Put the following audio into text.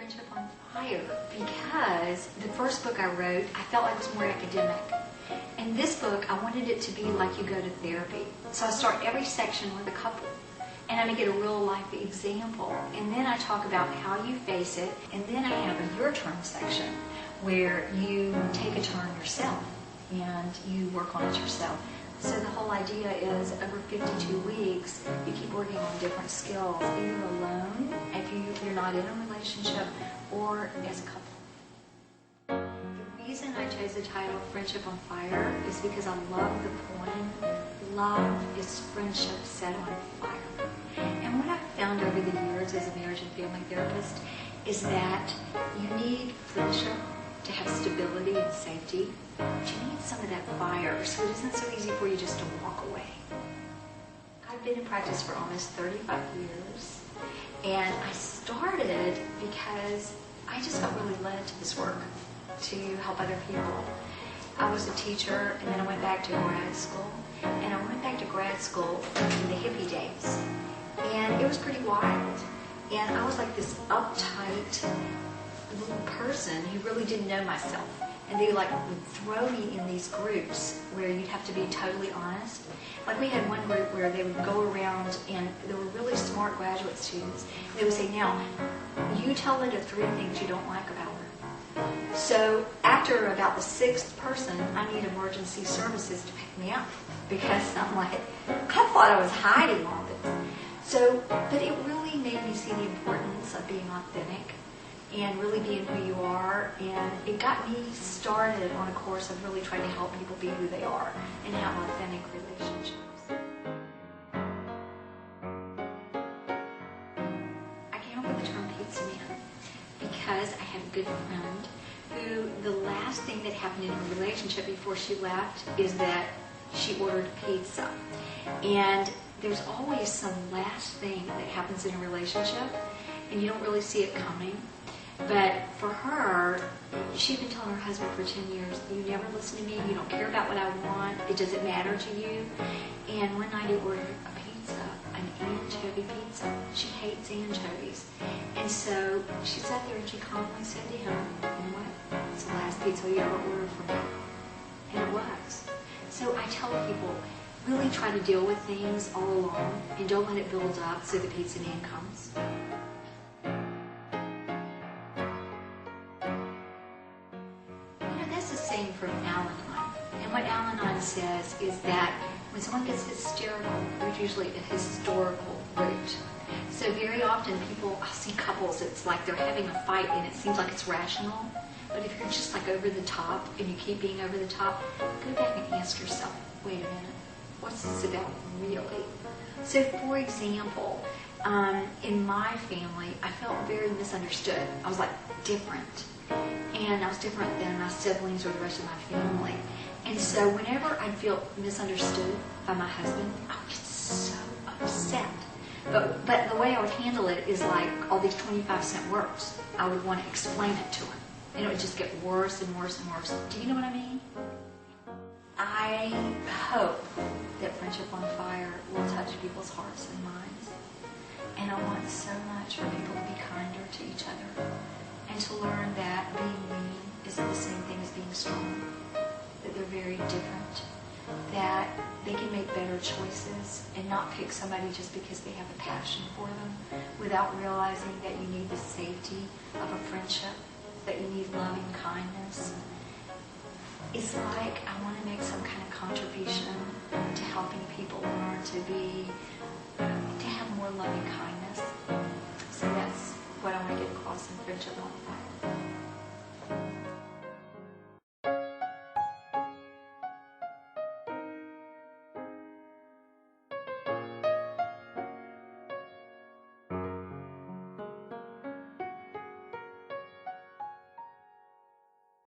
Friendship on Fire because the first book I wrote, I felt like it was more academic. And this book, I wanted it to be like you go to therapy. So I start every section with a couple. And I make it a real life example. And then I talk about how you face it. And then I have a your turn section where you take a turn yourself and you work on it yourself. So the whole idea is over 52 weeks, you keep working on different skills, either alone, if you're not in a relationship, or as a couple. The reason I chose the title Friendship on Fire is because I love the poem, love is friendship set on fire. And what I've found over the years as a marriage and family therapist is that you need friendship to have stability and safety, but you need some of that fire so it isn't so easy for you just to walk away. I've been in practice for almost 35 years, and I started because I just felt really led to this work to help other people. I was a teacher, and then I went back to grad school, and I went back to grad school in the hippie days, and it was pretty wild. And I was like this uptight little person who really didn't know myself. And they would throw me in these groups where you'd have to be totally honest. Like we had one group where they would go around and there were really smart graduate students. They would say, now, you tell her the 3 things you don't like about her. So after about the 6th person, I need emergency services to pick me up because I'm like, I thought I was hiding all this. So, but it really made me see the importance of being authentic and really being who you are, and it got me started on a course of really trying to help people be who they are and have authentic relationships. I came up with the term pizza man because I had a good friend who the last thing that happened in her relationship before she left is that she ordered pizza. And there's always some last thing that happens in a relationship and you don't really see it coming. But for her, she'd been telling her husband for 10 years, you never listen to me, you don't care about what I want, it doesn't matter to you. And one night he ordered a pizza, an anchovy pizza. She hates anchovies. And so she sat there and she calmly said to him, you know what, it's the last pizza you ever ordered from me. And it was. So I tell people, really try to deal with things all along and don't let it build up so the pizza man comes. From Al-Anon. And what Al-Anon says is that when someone gets hysterical, there's usually a historical root. So very often I'll see couples, it's like they're having a fight and it seems like it's rational. But if you're just like over the top and you keep being over the top, go back and ask yourself, wait a minute, what's this about really? So for example, in my family, I felt very misunderstood. I was like different. And I was different than my siblings or the rest of my family. And so whenever I'd feel misunderstood by my husband, I would get so upset. But the way I would handle it is like all these 25-cent words. I would want to explain it to him. And it would just get worse and worse and worse. Do you know what I mean? I hope that Friendship on Fire will touch people's hearts and minds. And I want so much for people to be kinder to each other. And to learn that being mean isn't the same thing as being strong, that they're very different, that they can make better choices and not pick somebody just because they have a passion for them without realizing that you need the safety of a friendship, that you need loving kindness. It's like I want to make some kind of contribution to helping people learn to have more loving kindness. So that's what I want to get across in Friendship on Fire.